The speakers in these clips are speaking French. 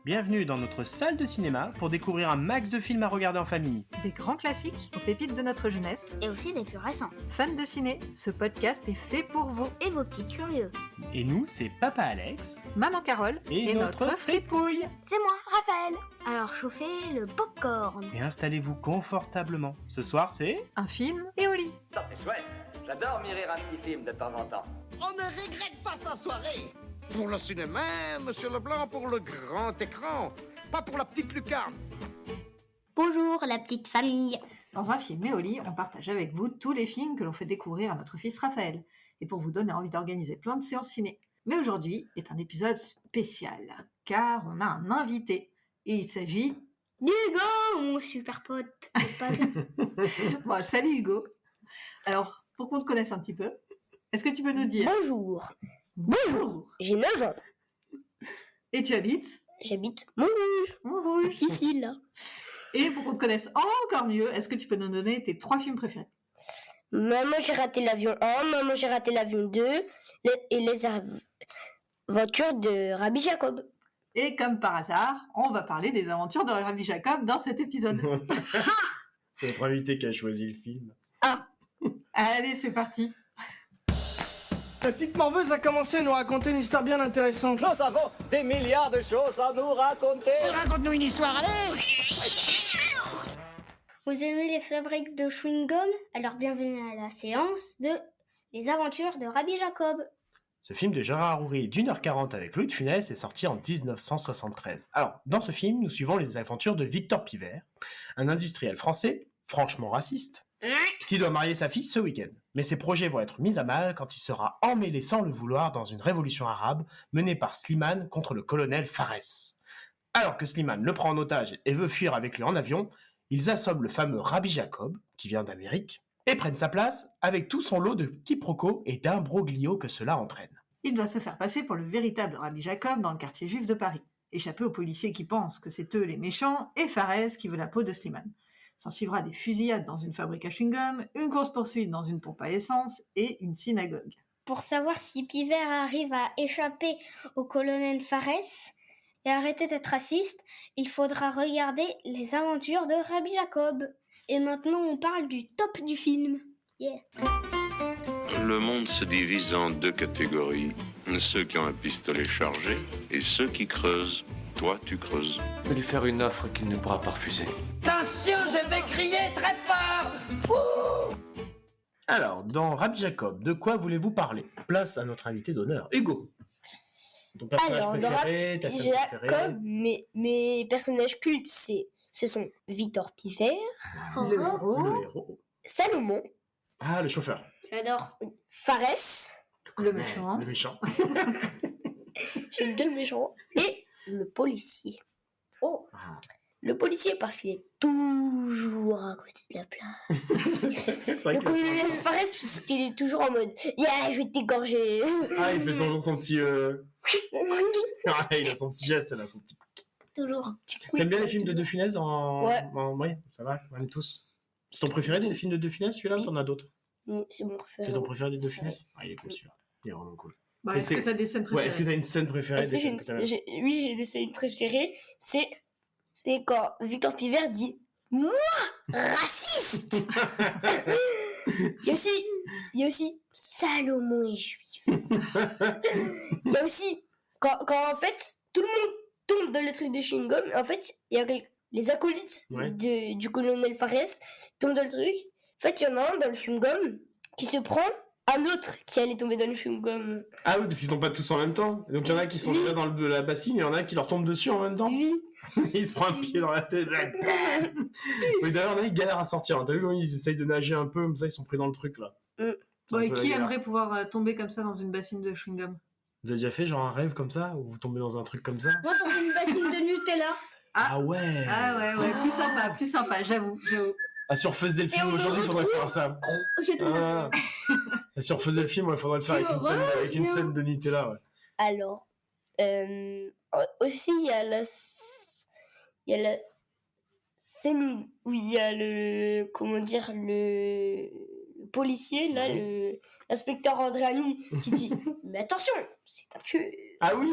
Bienvenue dans notre salle de cinéma pour découvrir un max de films à regarder en famille. Des grands classiques aux pépites de notre jeunesse. Et aussi des plus récents. Fans de ciné, ce podcast est fait pour vous. Et vos petits curieux. Et nous, c'est Papa Alex Maman Carole et notre fripouille. C'est moi, Raphaël. Alors chauffez le popcorn. Et installez-vous confortablement. Ce soir, c'est... Un film et au lit. Ça c'est chouette. J'adore m'y rire un petit film de temps en temps. On ne regrette pas sa soirée. Pour le cinéma, Monsieur Leblanc, pour le grand écran, pas pour la petite lucarne. Bonjour la petite famille. Dans un film et au lit, on partage avec vous tous les films que l'on fait découvrir à notre fils Raphaël, et pour vous donner envie d'organiser plein de séances ciné. Mais aujourd'hui est un épisode spécial, car on a un invité, et il s'agit... Hugo, mon super pote. Bon, salut Hugo. Alors, pour qu'on te connaisse un petit peu, est-ce que tu peux nous dire... Bonjour. Bonjour. J'ai 9 ans. Et tu habites J'habite Montrouge. Montrouge. Ici, là. Et pour qu'on te connaisse encore mieux, est-ce que tu peux nous donner tes 3 films préférés? Maman, j'ai raté l'avion 1, Maman, j'ai raté l'avion 2, et les aventures de Rabbi Jacob. Et comme par hasard, on va parler des aventures de Rabbi Jacob dans cet épisode. C'est notre invité qui a choisi le film. Allez, c'est parti. La petite morveuse a commencé à nous raconter une histoire bien intéressante. Nous avons des milliards de choses à nous raconter. Raconte-nous une histoire, allez. Vous aimez les fabriques de chewing-gum? Alors bienvenue à la séance de Les aventures de Rabbi Jacob. Ce film de Gérard Arroury d'1h40 avec Louis de Funès est sorti en 1973. Alors, dans ce film, nous suivons les aventures de Victor Pivert, un industriel français, franchement raciste, qui doit marier sa fille ce week-end. Mais ses projets vont être mis à mal quand il sera emmêlé sans le vouloir dans une révolution arabe menée par Slimane contre le colonel Fares. Alors que Slimane le prend en otage et veut fuir avec lui en avion, ils assomment le fameux Rabbi Jacob, qui vient d'Amérique, et prennent sa place avec tout son lot de quiproquos et d'imbroglios que cela entraîne. Il doit se faire passer pour le véritable Rabbi Jacob dans le quartier juif de Paris, échapper aux policiers qui pensent que c'est eux les méchants et Fares qui veut la peau de Slimane. S'en suivra des fusillades dans une fabrique à chewing-gum, une course-poursuite dans une pompe à essence et une synagogue. Pour savoir si Pivert arrive à échapper au colonel Fares et arrêter d'être raciste, il faudra regarder les aventures de Rabbi Jacob. Et maintenant, on parle du top du film. Yeah. Le monde se divise en 2 catégories. Ceux qui ont un pistolet chargé et ceux qui creusent. Toi, tu creuses. Je vais lui faire une offre qu'il ne pourra pas refuser. Attention, je vais crier très fort. Alors, dans Rabbi Jacob, de quoi voulez-vous parler? Place à notre invité d'honneur, Hugo. Ton personnage Alors, préféré, ta scène préférée? Jacob, mes personnages cultes, ce sont Victor Pivert, Le héros, Le héros. Salomon, Ah, le chauffeur. J'adore. Fares, le méchant. Le méchant. j'aime bien le méchant, et le policier. Oh, Ah. le policier parce qu'il est toujours à côté de la plaque. C'est vrai Le que colonel Fares parce qu'il est toujours en mode « Yeah, je vais t'égorger !» Ah, il fait son petit... Ah, il a son petit geste, là, son petit... Toujours. T'aimes bien les films de De Funès Ouais. Ouais, ça va, on aime tous. C'est ton préféré des films de De Funès, celui-là, ou t'en as d'autres? Oui, c'est mon préféré. C'est ton préféré des De Funès? Ah, il est cool, celui-là. Il est vraiment cool. Bah, Et est-ce que c'est- tu as des scènes Ouais, préférées? est-ce que t'as une scène préférée Est-ce que des j'ai scènes que t'as vues? oui, j'ai des scènes préférées. C'est quand Victor Pivert dit « Moi, raciste !» Il y a aussi Salomon est juif. Il y a aussi quand en fait tout le monde tombe dans le truc de chewing-gum. En fait, il y a les acolytes Ouais. du colonel Fares tombent dans le truc. En fait, il y en a un dans le chewing-gum qui se prend un autre qui allait tomber dans le chewing-gum. Ah oui, parce qu'ils tombent pas tous en même temps. Donc il y en a qui sont déjà dans la bassine, il y en a qui leur tombent dessus en même temps. Oui. Il se prend un pied dans la tête. Oui, d'ailleurs, il y en a qui galèrent à sortir. T'as vu comment ils essayent de nager un peu, comme ça ils sont pris dans le truc là. C'est un Ouais, peu la qui galère. aimerait pouvoir tomber comme ça dans une bassine de chewing-gum? Vous avez déjà fait genre un rêve comme ça, où vous tombez dans un truc comme ça? Moi, pour une bassine de Nutella. Ah ouais. Ah ouais, plus sympa, j'avoue. Ah, si on refaisait le film on aujourd'hui, il faudrait faire ça. J'ai tombé. Ah. Si on refaisait le film, il faudrait le faire avec une scène de Nutella. Ouais. Alors, aussi, il y a la scène où il y a le policier, là, l'inspecteur Andréani, qui dit « Mais attention, c'est un tueur. Ah oui,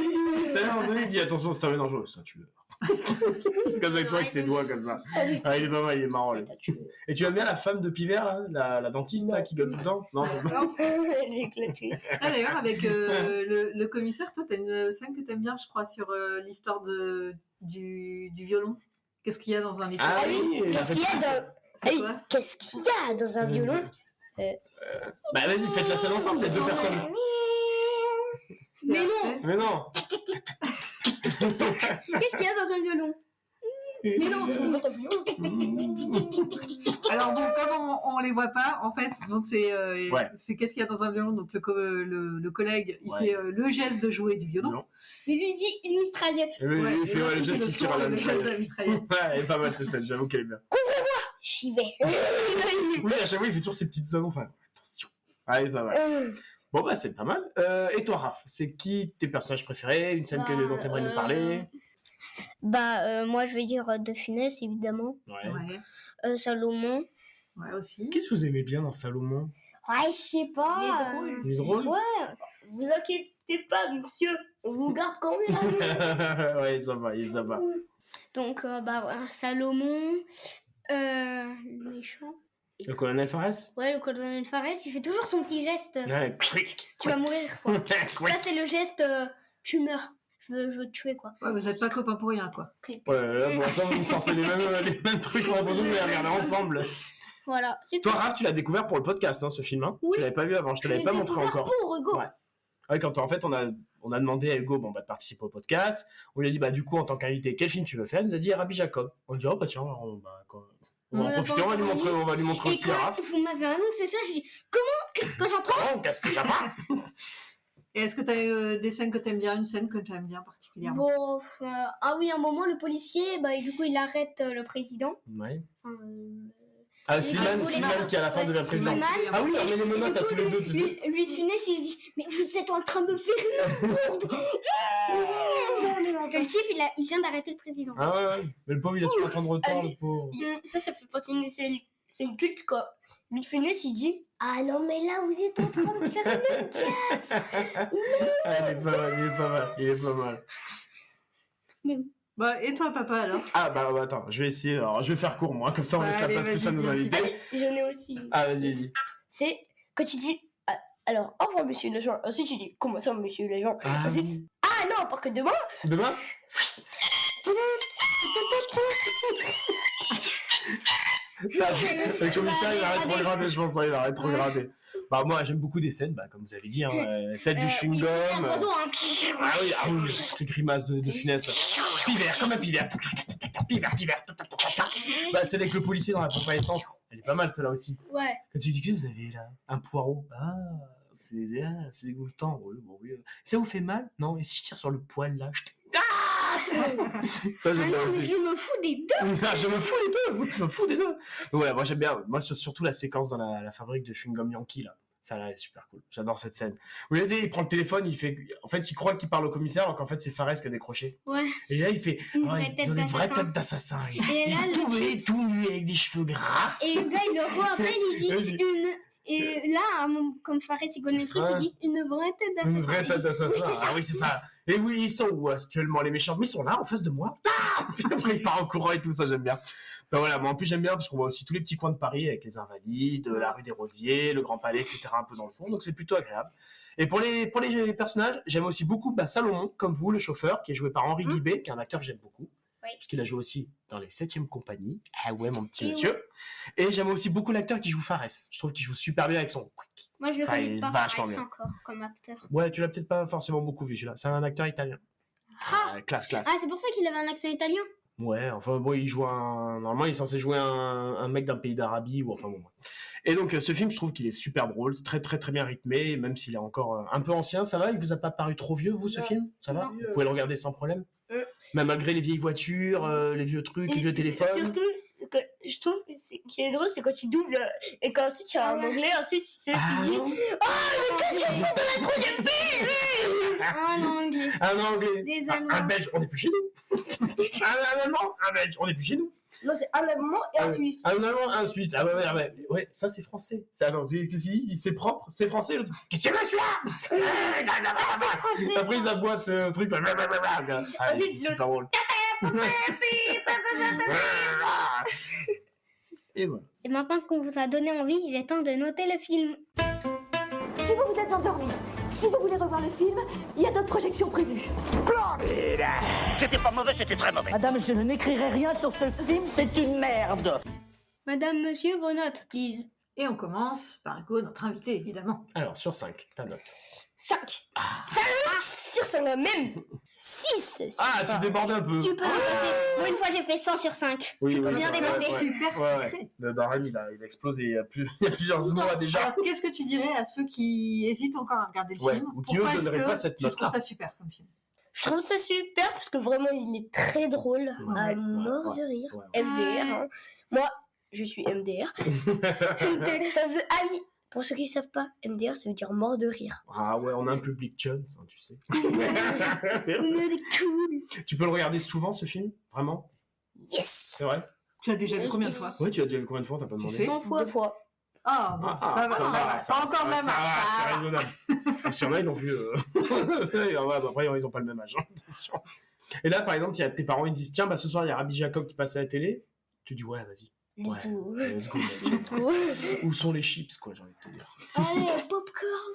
t'as l'air donné, il dit attention, c'est un dangereux, c'est un tueur. C'est comme ça avec toi avec ses doigts comme ça. Ah, Il est pas mal, il est marrant. Lui. C'est un tueur. Et tu aimes bien la femme de Pivert, là, la dentiste là, qui gueule tout le temps? Non, c'est pas. Elle est éclatée. Ah, d'ailleurs, avec le commissaire, toi, t'as une scène que t'aimes bien, je crois, sur l'histoire du violon. Qu'est-ce qu'il y a dans un Ah violon? oui, Qu'est-ce qu'il y a dans... C'est Ah oui, quoi? qu'est-ce qu'il y a dans un violon? Bah vas-y, faites la scène ensemble, les deux personnes. Mais non. Mais non. Qu'est-ce qu'il y a dans un violon? Mais non, dans un boîte à violon. Alors bon, comme on les voit pas, en fait, donc Ouais. c'est qu'est-ce qu'il y a dans un violon? Donc le collègue, il Ouais. fait le geste de jouer du violon. Non. Il lui dit une mitraillette. Et oui, Ouais, il fait et le l'autre, geste il qui fait tire à la le geste de la mitraillette. mitraillette. Ouais, elle est pas mal cette scène, j'avoue qu'elle est bien. J'y vais. Oui, à chaque fois, il fait toujours ses petites annonces. Hein. Attention. Ah, elle est pas mal. Bon, bah, c'est pas mal. Et toi, Raph, c'est qui tes personnages préférés? Une scène dont t'aimerais nous parler? Moi, je vais dire De Funès, évidemment. Ouais. Ouais, Salomon. ouais aussi. Qu'est-ce que vous aimez bien dans Salomon? Ouais, je sais pas. Il est drôle. Il est drôle? Ouais. Vous inquiétez pas, monsieur. On vous garde quand même. Ouais, ça va, il est sympa. Donc, Salomon. Le méchant. Le colonel Fares? Ouais, le colonel Fares, il fait toujours son petit geste. Ouais. Tu vas mourir, quoi. Ça, c'est le geste tu meurs. Je veux te tuer, quoi. Ouais, vous êtes pas copains pour rien, quoi. Ouais, là, pour l'instant, vous sortez les mêmes trucs, on a l'impression de les regarder ensemble. Voilà. C'est Toi, Raph, tu l'as découvert pour le podcast, hein, ce film. Hein. Oui. Tu l'avais pas vu avant, je te l'avais pas montré encore. Pour Hugo. Ouais. Ouais, quand en fait, on a demandé à Hugo de participer au podcast. On lui a dit, du coup, en tant qu'invité, quel film tu veux faire? Il nous a dit Rabbi Jacob. On a dit, tiens, on va en profiter, on va lui montrer Et aussi à quand Raph. vous m'avez annoncé ça, je dis qu'est-ce que j'apprends? Qu'est-ce que j'apprends? Et est-ce que t'as des scènes que t'aimes bien, une scène que t'aimes bien particulièrement? Bon, ah oui, un moment, le policier, du coup, il arrête le président. Ouais. Enfin, Ah, Slimane qui à la fin devient président. Slimane. Ah oui, mais les Et menottes du à coup, tous les deux, tu sais. Lui de Funès, il dit mais vous êtes en train de faire n'importe. Parce que le type, il vient d'arrêter le président. Ah ouais. Mais le pauvre, il a toujours un temps de retard, le pauvre. Ça fait partie d'une scène culte, quoi. Lui de Funès, il dit ah non, mais là, vous êtes en train de faire une gaffe. Ah, il est pas mal. Et toi, papa, alors? Ah, attends, je vais essayer. Alors, je vais faire court, moi, comme ça, on laisse la Allez, place plus à vas-y, nos bien. invités. Allez, j'en ai aussi. Ah, vas-y. C'est quand tu dis alors, au revoir, monsieur l'agent. Ensuite, tu dis comment ça, monsieur l'agent? Ah, Ensuite, oui. ah non, parce que demain. Demain? Le commissaire, il va rétrograder, je pense. Il va rétrograder. Moi, j'aime beaucoup des scènes, comme vous avez dit, hein, celle du chewing-gum. Ah oui, les grimaces de Funès. Pivert, comme un pivert. Pivert. Celle avec le policier dans la pompe à essence. Elle est pas mal, celle-là aussi. Ouais. Quand tu dis que vous avez là un poireau. Ah, c'est dégoûtant. Oui. Ça vous fait mal? Non. Et si je tire sur le poil là, ça j'aime bien aussi. Je me fous des deux. Je me fous des deux. Ouais, moi j'aime bien. Moi surtout la séquence dans la fabrique de chewing-gum Yankee là. Ça là, elle est super cool. J'adore cette scène. Vous voyez, il prend le téléphone, il croit qu'il parle au commissaire, alors qu'en fait c'est Fares qui a décroché. Ouais. Et là il fait Une vraie tête ils ont des vraies d'assassin. têtes d'assassin. Et là, tout nu avec des cheveux gras. Et le gars, il le rappelle, il Vas-y. dit une. Et là, comme Fares, il connaît le truc, Ouais. il dit une vraie tête d'assassin. Une vraie tête d'assassin. Oui, c'est ça. Ah oui, c'est ça. Et oui, ils sont où actuellement les méchants? Mais ils sont là en face de moi. Puis après il part en courant et tout ça, j'aime bien. Voilà, moi en plus j'aime bien parce qu'on voit aussi tous les petits coins de Paris avec les Invalides, la rue des Rosiers, le Grand Palais, etc. un peu dans le fond, donc c'est plutôt agréable. Et pour les personnages, j'aime aussi beaucoup Salomon, comme vous, le chauffeur, qui est joué par Henri Guibé, qui est un acteur que j'aime beaucoup. Oui. Parce qu'il a joué aussi dans les 7e compagnies. Ah ouais, mon petit Et monsieur. Et j'aime aussi beaucoup l'acteur qui joue Fares. Je trouve qu'il joue super bien avec son... Moi, je le Ça, il connais est pas vachement Fares bien. encore comme acteur. Ouais, tu l'as peut-être pas forcément beaucoup vu celui-là. C'est un acteur italien. Classe. Ah, c'est pour ça qu'il avait un accent italien. Ouais, enfin bon, il joue normalement il est censé jouer un mec d'un pays d'Arabie ou enfin bon. Et donc ce film, je trouve qu'il est super drôle, très très très bien rythmé, même s'il est encore un peu ancien. Ça va? Il vous a pas paru trop vieux, vous, ce film? Ça va? Non. Vous pouvez le regarder sans problème? Même malgré les vieilles voitures, les vieux trucs, les vieux téléphones. Surtout, je trouve que ce qui est drôle, c'est quand il double et quand ensuite il y a un anglais, ensuite c'est ce qu'il dit. Mais qu'est-ce qu'il fout dans la troisième fille? Un anglais. Un anglais, Des un Allemands. belge, on n'est plus chez nous. Un allemand, un belge, on n'est plus chez nous. Non, c'est un Allemand et un Suisse. Un Allemand, un Suisse. Ah ouais, ça c'est français. Attends, c'est propre, c'est français. Qu'est-ce que c'est celui-là? Après ils aboient ce truc. C'est super drôle. Et voilà. Et maintenant qu'on vous a donné envie, il est temps de noter le film. Si vous vous êtes endormi, si vous voulez revoir le film, il y a d'autres projections prévues. C'était pas mauvais, c'était très mauvais. Madame, je n'écrirai rien sur ce film, c'est une merde. Madame, monsieur, vos notes, please. Et on commence par Hugo, notre invité, évidemment. Alors, sur 5, ta note. 5. 5 sur 5, même 6 sur 5. Ah, tu débordes un peu. Tu peux dépasser. Moi, une fois, j'ai fait 100 sur 5. Oui, tu peux bien dépasser. Super secret. Le barème, il a explosé il y a plusieurs mois déjà. Alors, qu'est-ce que tu dirais à ceux qui hésitent encore à regarder le film? Ou qui Pourquoi ne est-ce donneraient que pas cette tu note-là? trouves ça super comme film? Je trouve ça super parce que vraiment il est très drôle, à mort de rire. MDR, hein. Moi, je suis MDR. Ça veut... Ah oui, pour ceux qui ne savent pas, MDR, ça veut dire mort de rire. Ah ouais, on a un public Jones, hein, tu sais. On est cool. Tu peux le regarder souvent, ce film? Vraiment? Yes. C'est vrai? Tu as déjà vu combien de fois? Oui, tu as déjà vu combien de fois? T'as pas demandé? sais 100 fois. 2 fois. Ah bon, ça va. Pas encore de la marche. C'est raisonnable. Sur là, ils l'ont vu. Après, ils n'ont pas le même âge. Attention. Et là, par exemple, il y a tes parents, ils disent tiens, ce soir, il y a Rabbi Jacob qui passe à la télé. Tu dis ouais, vas-y. Let's go. Où sont les chips, quoi, j'ai envie de te dire. Allez, popcorn.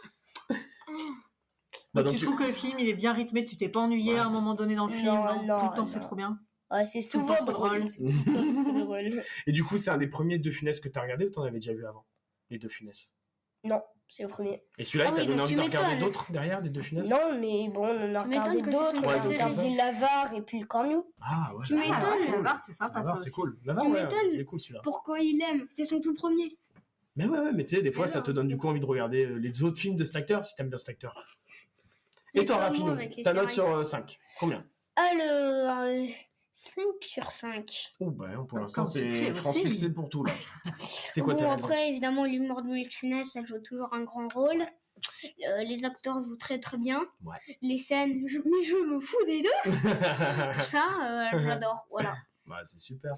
Donc, tu trouves que le film, il est bien rythmé, tu t'es pas ennuyé à un moment donné dans le film? Non, tout le temps, c'est trop bien. Ouais, c'est souvent drôle. C'est tout le temps très drôle. Et du coup, c'est un des premiers Deux Funès que t'as regardé ou t'en avais déjà vu avant? Les Deux Funès? Non, c'est le premier. Et celui-là, il t'a donné envie de regarder d'autres derrière, des Deux Funès? Non, mais bon, on en a regardé d'autres. On a regardé L'Avare et puis le Cornu. Ah ouais. Tu m'étonnes. L'Avare, c'est sympa. L'Avare, c'est cool. L'Avare, Tu ouais, m'étonnes. il est cool celui-là. Pourquoi il aime? C'est son tout premier. Mais ouais, mais tu sais, des fois, ça te donne du coup envie de regarder les autres films de cet acteur, si t'aimes bien cet acteur. Et toi, Rafino, ta note sur 5, combien? Alors, 5 sur 5. Oh bah, pour l'instant, c'est franc succès pour tout, là. C'est quoi ta raison? Après, évidemment, l'humour de Louis de Funès, ça joue toujours un grand rôle. Les acteurs jouent très très bien. Ouais. Les scènes, mais je me fous des deux. Tout ça, j'adore, voilà. Bah, c'est super.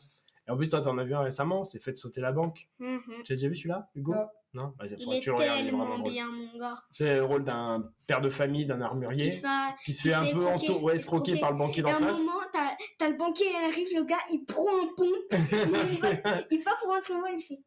Et en plus, toi, t'en as vu un récemment, c'est Faites sauter la banque. Tu as déjà vu celui-là, Hugo? Non, bah, il est tellement bien, mon gars. C'est le rôle d'un père de famille, d'un armurier, qui se fait un peu escroquer par le banquier d'en face. Et à un moment, t'as le banquier, il arrive, le gars, il prend un pont, il va pour un moment, il fait...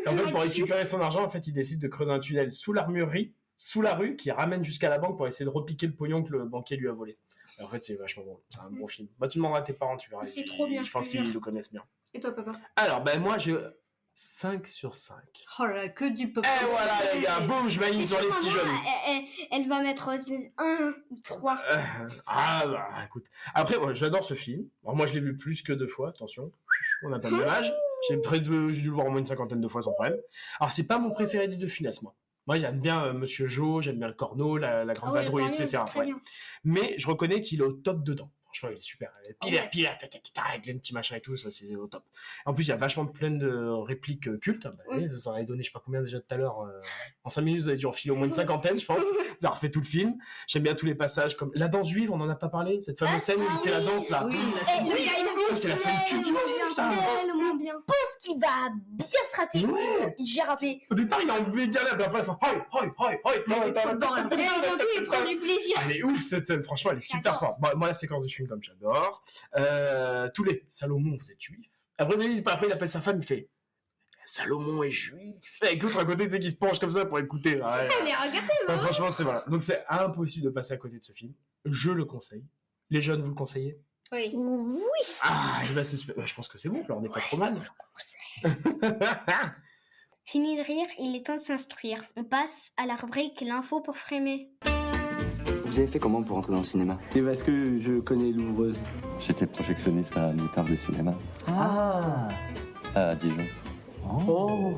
En fait, pour récupérer son argent, en fait, il décide de creuser un tunnel sous l'armurerie, sous la rue, qui ramène jusqu'à la banque pour essayer de repiquer le pognon que le banquier lui a volé. Et en fait, c'est vachement drôle. C'est un bon film. Bah, tu demanderas à tes parents, tu verras. C'est trop bien. Je pense qu'ils le connaissent bien. Et toi, papa? Alors, moi, je 5 sur 5. Oh là là, que du pop. Et voilà, les gars, boum, je m'aligne sur les petits jeunes. Elle va mettre 1 ou 3. Bah, écoute. Après, j'adore ce film. Alors, moi, je l'ai vu plus que 2 fois, attention. On n'a pas le même âge. J'ai dû le voir au moins une 50aine de fois sans problème. Alors, c'est pas mon préféré des Deux Funès, moi. Moi, j'aime bien Monsieur Jo, j'aime bien le Corneau, la Grande Vadrouille, etc. Ouais. Mais je reconnais qu'il est au top dedans. Franchement, il est super. Pilaire, avec les petits machins et tout, ça, c'est au top. En plus, il y a vachement plein de répliques cultes. Vous en avez donné, je sais pas combien déjà tout à l'heure. En 5 minutes, vous avez dû en filer au moins une 50aine, je pense. Vous avez refait tout le film. J'aime bien tous les passages, comme la danse juive, on en a pas parlé. Cette fameuse scène où il fait la danse, là. Oui, la scène. Ça, c'est la scène culte du film, ça. Je pense qu'il va bien se rater. Ouais. Il gère rapide. Au départ, il est en méga là, puis après, il fait Il prend du plaisir. Elle est ouf cette scène, franchement, elle est super forte. Moi, la séquence de chewing-gum, j'adore. Tous les Salomon, vous êtes juif. Après, il appelle sa femme, il fait Salomon est juif. Avec l'autre à côté, tu sais, qui se penche comme ça pour écouter. Ouais. Mais regardez, franchement, c'est voilà. Donc, c'est impossible de passer à côté de ce film. Je le conseille. Les jeunes, vous le conseillez? Oui. Ah, c'est super. Je pense que c'est bon, là, on n'est pas trop mal. Fini de rire, il est temps de s'instruire. On passe à la rubrique L'info pour frimer. Vous avez fait comment pour entrer dans le cinéma? Et parce que je connais l'ouvreuse. J'étais projectionniste à Mutard des cinémas. À Dijon. Oh.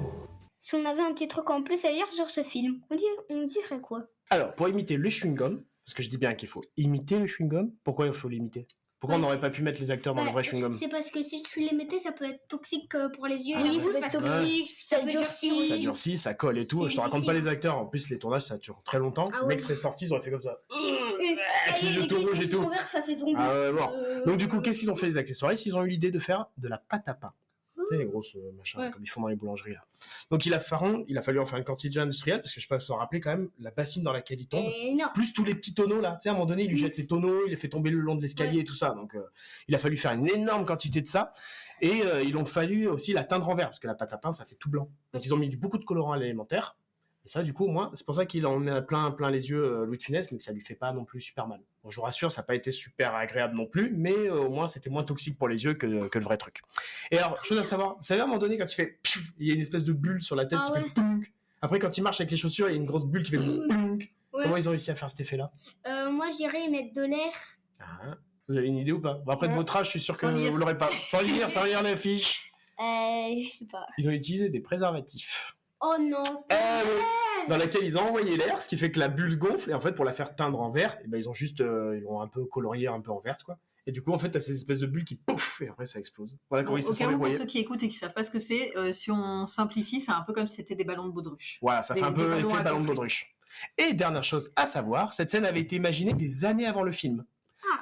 Si on avait un petit truc en plus à dire sur ce film, on dirait quoi? Alors, pour imiter le chewing-gum, parce que je dis bien qu'il faut imiter le chewing-gum, pourquoi il faut l'imiter? Pourquoi on n'aurait pas pu mettre les acteurs dans le vrai chewing-gum? C'est parce que si tu les mettais, ça peut être toxique pour les yeux. Oui, et ça peut la être bouche, parce que toxique, ça durcit. Ça durcit, ça colle et tout. Je te raconte pas les acteurs. En plus, les tournages, ça dure très longtemps. Ah Le mec ouais. serait sorti, ils auraient fait comme ça. Et Le tout rouge et tout. ça fait zombie. Ah ouais, mort. Donc du coup, qu'est-ce qu'ils ont fait les accessoiristes? Ils ont eu l'idée de faire de la pâte à pain. Tu sais, les grosses machins, Ouais. comme ils font dans les boulangeries là. Donc il a fallu en faire une quantité industrielle, parce que je sais pas si vous vous rappelez quand même, la bassine dans laquelle il tombe, Non. plus tous les petits tonneaux là. Tu sais, à un moment donné, il lui jette les tonneaux, il les fait tomber le long de l'escalier et tout ça. Donc il a fallu faire une énorme quantité de ça. Et il ont fallu aussi la teindre en vert, parce que la pâte à pain, ça fait tout blanc. Donc ils ont mis beaucoup de colorants à l'élémentaire. Et ça, du coup, moi, c'est pour ça qu'il en met plein les yeux, Louis de Funès, mais que ça lui fait pas non plus super mal. Bon, je vous rassure, ça n'a pas été super agréable non plus, mais au moins, c'était moins toxique pour les yeux que le vrai truc. Et alors, chose à savoir, vous savez, à un moment donné, quand il fait pfff, il y a une espèce de bulle sur la tête qui fait plunk. Après, quand il marche avec les chaussures, il y a une grosse bulle qui fait plunk. Ouais. Comment ils ont réussi à faire cet effet-là? Moi, j'irais mettre de l'air. Ah, vous avez une idée ou pas? Bon, après, de votre âge, je suis sûr que vous l'aurez pas. Sans lire les fiches. Je sais pas. Ils ont utilisé des préservatifs. Oh non. Dans laquelle ils ont envoyé l'air, ce qui fait que la bulle gonfle, et en fait, pour la faire teindre en vert, et ben, ils ont juste, ils l'ont un peu colorié un peu en verte, quoi. Et du coup, en fait, t'as ces espèces de bulles qui pouf, et après, ça explose. Voilà comment ils se sont Pour débrouillés. ceux qui écoutent et qui savent pas ce que c'est, si on simplifie, c'est un peu comme si c'était des ballons de baudruche. Voilà, ça fait un peu ballons effet à ballon de gonfler. baudruche. Et dernière chose à savoir, cette scène avait été imaginée des années avant le film.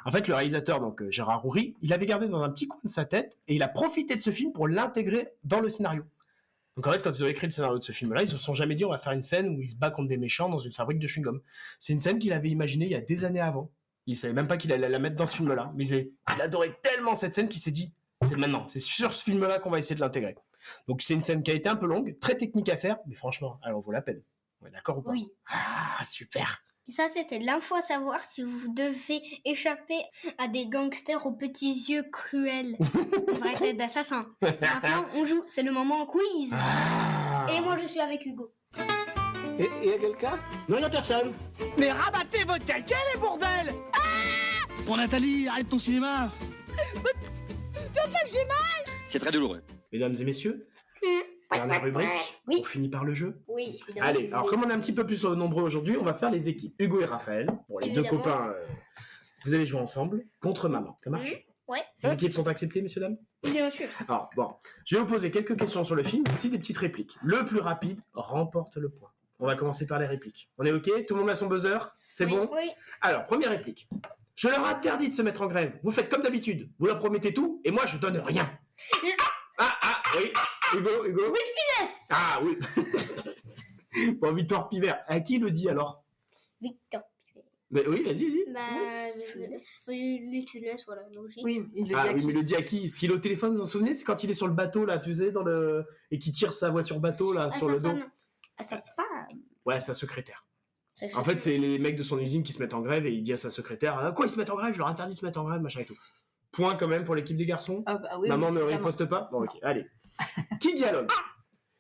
En fait, le réalisateur, donc Gérard Houry, il avait gardé dans un petit coin de sa tête, et il a profité de ce film pour l'intégrer dans le scénario. Donc en fait, quand ils ont écrit le scénario de ce film-là, ils se sont jamais dit on va faire une scène où il se bat contre des méchants dans une fabrique de chewing-gum. C'est une scène qu'il avait imaginée il y a des années avant. Il savait même pas qu'il allait la mettre dans ce film-là, mais il adorait tellement cette scène qu'il s'est dit c'est maintenant, c'est sur ce film-là qu'on va essayer de l'intégrer. Donc c'est une scène qui a été un peu longue, très technique à faire, mais franchement, elle en vaut la peine. On est d'accord ou pas? Oui. Ah, super. Et ça, c'était l'info à savoir si vous devez échapper à des gangsters aux petits yeux cruels. Vraie tête d'assassin. Maintenant, on joue. C'est le moment quiz. Et moi, je suis avec Hugo. Et y a quelqu'un? Non, il n'y a personne. Mais rabattez votre caquet, les bordels! Bon, Nathalie, arrête ton cinéma. J'ai mal! C'est très douloureux. Mesdames et messieurs, dernière rubrique, on finit par le jeu. Oui, évidemment. Allez, alors comme on est un petit peu plus nombreux aujourd'hui, on va faire les équipes. Hugo et Raphaël, pour les deux Évidemment. copains, vous allez jouer ensemble contre maman. Ça marche? Ouais. Les équipes sont acceptées, messieurs, dames? Bien sûr. Alors, bon, je vais vous poser quelques questions sur le film, aussi des petites répliques. Le plus rapide remporte le point. On va commencer par les répliques. On est OK? Tout le monde a son buzzer? C'est bon? Oui. Alors, première réplique. Je leur interdis de se mettre en grève. Vous faites comme d'habitude. Vous leur promettez tout, et moi, je donne rien. Oui. Hugo. Louis de Funès. Ah, oui. Bon, Victor Pivert. À qui le dit, alors? Victor. Oui, vas-y. Bah, Louis de Funès, voilà, logique. Oui, il le dit Ah à oui, qui? mais le dit à qui? Parce qu'il est au téléphone, vous en souvenez? C'est quand il est sur le bateau, là, tu sais, et qui tire sa voiture bateau, là, sur le dos. À sa femme. Ouais, sa secrétaire. Sa En fait, c'est les mecs de son usine qui se mettent en grève et il dit à sa secrétaire quoi, ils se mettent en grève? Je leur interdis de se mettre en grève, machin et tout. Point quand même pour l'équipe des garçons. Ah bah oui, Maman oui, ne évidemment. riposte pas? Bon, ok, allez. Qui dialogue?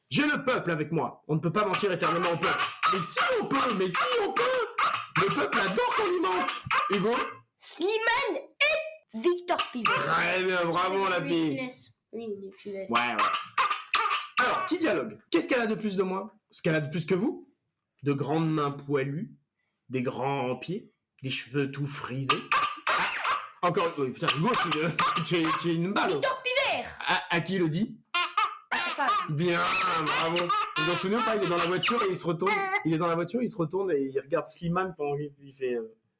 J'ai le peuple avec moi. On ne peut pas mentir éternellement au peuple. Mais si on peut! Le peuple adore qu'on lui mente. Hugo? Slimane et Victor Pivert. Très bien, bravo la Louis de fille. Funès. Oui, Louis de Funès. Ouais. Alors, qui dialogue? Qu'est-ce qu'elle a de plus de moi? Ce qu'elle a de plus que vous? De grandes mains poilues, des grands pieds, des cheveux tout frisés. Encore, oui, putain, Hugo, tu es une balle. Victor Pivert. À qui le dit? Bien, bravo. Vous vous en souvenez pas? Il est dans la voiture et il se retourne. Il est dans la voiture, il se retourne et il regarde Slimane pendant qu'il fait.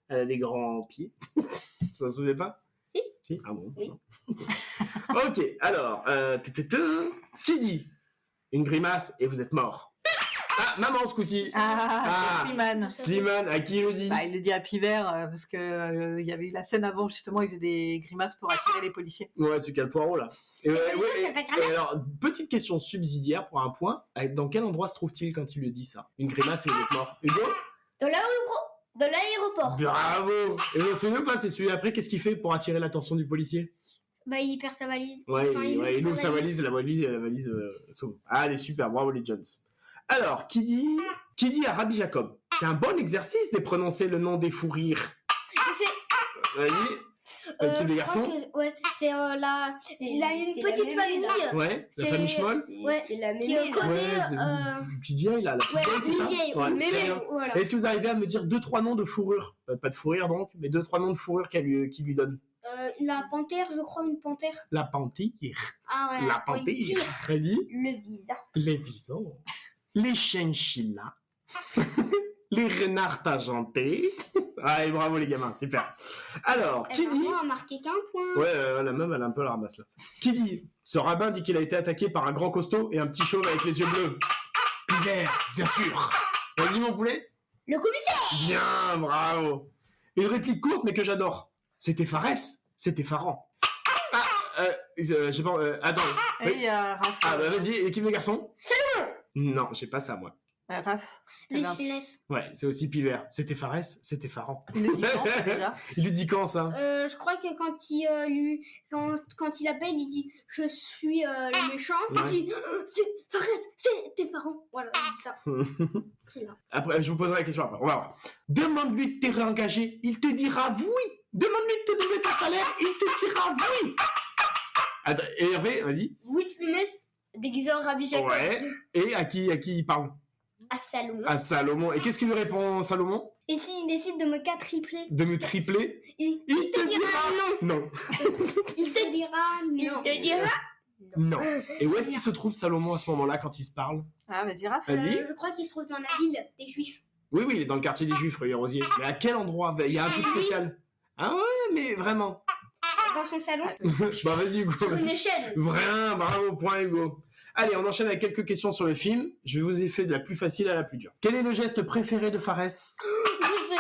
Elle a des grands pieds. Vous vous en souvenez pas? Si. Ah bon. Oui. Ok, alors, qui dit une grimace et vous êtes mort? Ah, maman ce coup-ci. C'est Slimane. Slimane, à qui il le dit? Bah, il le dit à Pivert parce que il y avait eu la scène avant justement, il faisait des grimaces pour attirer les policiers. Ouais, celui qui a le poireau là. Et alors, petite question subsidiaire pour un point. Dans quel endroit se trouve-t-il quand il le dit ça? Une grimace et vous êtes mort. Hugo? De l'aéroport. Bravo. Et vous vous souvenez pas, c'est celui après, qu'est-ce qu'il fait pour attirer l'attention du policier? Bah, il perd sa valise. Ouais, Enfin, il ouvre sa valise, la valise sauve. Allez, super, bravo les Jones. Alors, qui dit à Rabbi Jacob? C'est un bon exercice de prononcer le nom des fous rires. Vas-y, l'équipe des garçons. Ouais, c'est la... Il a une petite famille. Ouais, la famille Schmoll. C'est la Qui mémé. connaît... Une petite vieille là, la petite vieille, c'est ça? vieille, c'est Ouais, une mémé. très bien. Voilà. Est-ce que vous arrivez à me dire 2-3 noms de fourrure? Pas de fourrure donc, mais 2-3 noms de fourrure qui lui donne. La panthère, je crois, une panthère. La panthère. Ah ouais, La panthère. Vas-y. Le visa. Les visons. Les chinchillas. Les renards argentés. Ah, et bravo les gamins, super. Alors, qui dit... On a marqué qu'un point. Ouais, la meuf, elle a un peu la ramasse là. Qui dit? Ce rabbin dit qu'il a été attaqué par un grand costaud et un petit chauve avec les yeux bleus. Pivert, bien sûr. Vas-y mon poulet. Le commissaire. Bien, bravo. Une réplique courte mais que j'adore. C'était Farès, c'était Farran. Ah, j'ai pas... attends. Et il y a Raph. Ah bah vas-y, équipe des garçons. Salomon. Non, j'ai pas ça moi. Raph. Les finesses. Ouais, c'est aussi Pivert. C'était Farès, c'était Farran. Il le dit quand, ça, déjà? Il lui dit quand ça? Je crois que quand il appelle, il dit je suis le méchant. Ouais. Il dit c'est Farès, c'est Pharaon. Voilà, il dit ça. C'est là. Après, je vous poserai la question après. On va voir. Demande-lui de te réengager, il te dira oui. Demande-lui de te doubler ton salaire, il te dira oui. Attends, et après, vas-y. Louis de Funès déguisé en Rabbi Jacob. Ouais. Et à qui il parle? À Salomon. À Salomon. Et qu'est-ce qu'il lui répond, Salomon? Et s'il décide de me quadrupler? De me tripler? Il te dira non. Non. Il te dira non. Il te dira Non. Et où est-ce qu'il se trouve Salomon à ce moment-là quand il se parle? Ah, vas-y, Raph. Vas-y. Je crois qu'il se trouve dans la ville des Juifs. Oui, il est dans le quartier des Juifs, rue Rosier. Mais à quel endroit? Il y a un truc spécial. Ah ouais, mais vraiment. Dans son salon. Bah vas-y, Hugo. Sur une échelle. Vraiment, bravo, point Hugo. Allez, on enchaîne avec quelques questions sur le film. Je vous ai fait de la plus facile à la plus dure. Quel est le geste préféré de Farès?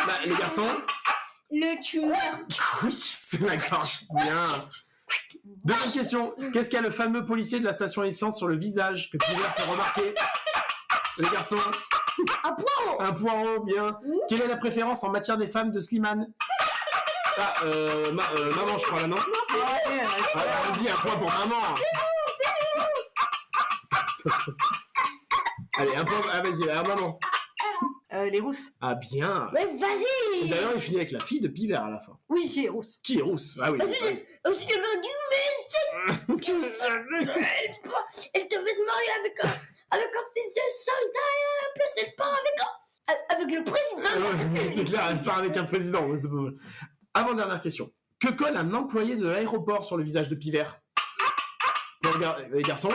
Bah, les garçons. Le tumeur. C'est la gorge. Bien. Deuxième question. Qu'est-ce qu'a le fameux policier de la station essence sur le visage que Pivert fait remarquer? Les garçons. Un poireau. Un poireau, bien. Quelle est la préférence en matière des femmes de Slimane? Ah, maman, je crois, là, non? Vas-y, un point pour maman. Allez, un point. Ah, vas-y, maman. Les rousses. Ah, bien. Mais vas-y. D'ailleurs, il finit avec la fille de Pivert à la fin. Oui, qui est rousse. Qui est rousse? Ah oui. Aussi, le nom du mec. Elle devait se marier avec un fils de soldat et à la place elle part avec le président. C'est clair, elle part avec un président. C'est pas mal. Avant-dernière question. Que colle un employé de l'aéroport sur le visage de Pivert? Pour les garçons?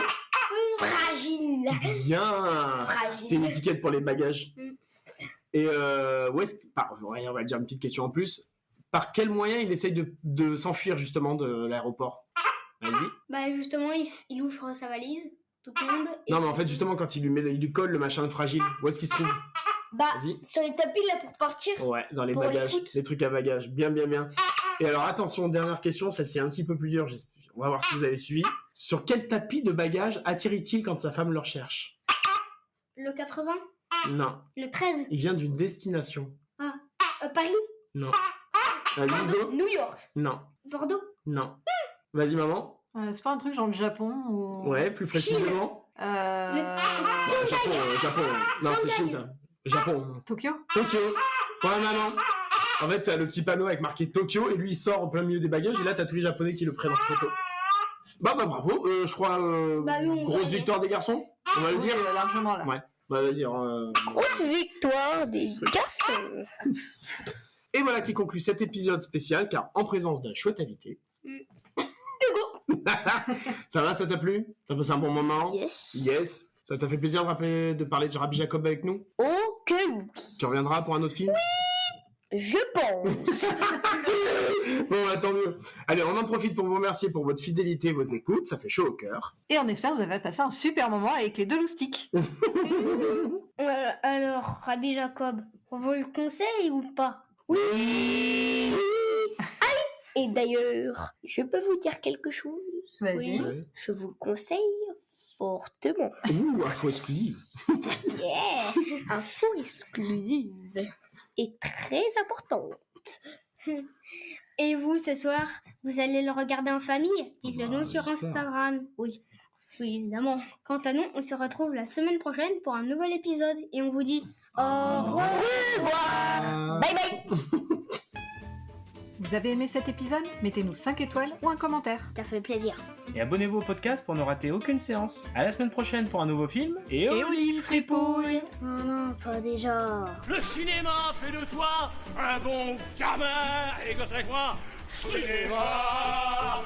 Fragile. Bien. Fragile. C'est une étiquette pour les bagages. Et où est-ce que... on va dire une petite question en plus. Par quel moyen il essaye de s'enfuir justement de l'aéroport? Vas-y. Bah justement, il ouvre sa valise, tout tombe. Et... Non mais en fait justement quand il lui colle le machin fragile, où est-ce qu'il se trouve? Bah Vas-y. sur les tapis là pour partir. Ouais, dans les pour bagages, les les trucs à bagages. Bien. Et alors attention, dernière question, celle-ci est un petit peu plus dure. On va voir si vous avez suivi. Sur quel tapis de bagages attire-t-il quand sa femme le recherche? Le 80? Non. Le 13? Il vient d'une destination. Ah. Paris? Non. Vas-y, Hugo. New York? Non. Bordeaux? Non. Vas-y, maman. C'est pas un truc genre le Japon ou... Ouais, plus précisément. Japon. Non, c'est Chine, ça. Japon. Tokyo? Tokyo. Ouais, maman. En fait, t'as le petit panneau avec marqué Tokyo et lui, il sort au plein milieu des bagages et là, t'as tous les Japonais qui le prennent en photo. Bah, bravo. Je crois, grosse victoire des garçons. On va le dire. Largement, là. Ouais. Bah, vas-y. Grosse victoire des garçons. Et voilà qui conclut cet épisode spécial, car en présence d'un chouette invité. Hugo. Ça va, ça t'a plu? T'as passé un bon moment? Yes. Ça t'a fait plaisir de parler de Rabbi Jacob avec nous? Oh que oui. Tu reviendras pour un autre film? Oui, je pense. Bon, bah, tant mieux. Allez, on en profite pour vous remercier pour votre fidélité, vos écoutes, ça fait chaud au cœur. Et on espère que vous avez passé un super moment avec les deux loustiques. Alors, Rabbi Jacob, on vous le conseille ou pas? Oui. Allez. Et d'ailleurs, je peux vous dire quelque chose? Vas-y. Oui. Je vous le conseille fortement. Ouh, info exclusive. Yeah. Info exclusive. Et très importante. Et vous, ce soir, vous allez le regarder en famille? Dites-le nous sur Instagram. Oui, évidemment. Quant à nous, on se retrouve la semaine prochaine pour un nouvel épisode. Et on vous dit au revoir. Bye bye. Vous avez aimé cet épisode? Mettez-nous 5 étoiles ou un commentaire. Ça fait plaisir. Et abonnez-vous au podcast pour ne rater aucune séance. À la semaine prochaine pour un nouveau film. Et au livre fripouille. Non, pas déjà. Le cinéma fait de toi un bon gamin. Allez, gosse avec moi. Cinéma.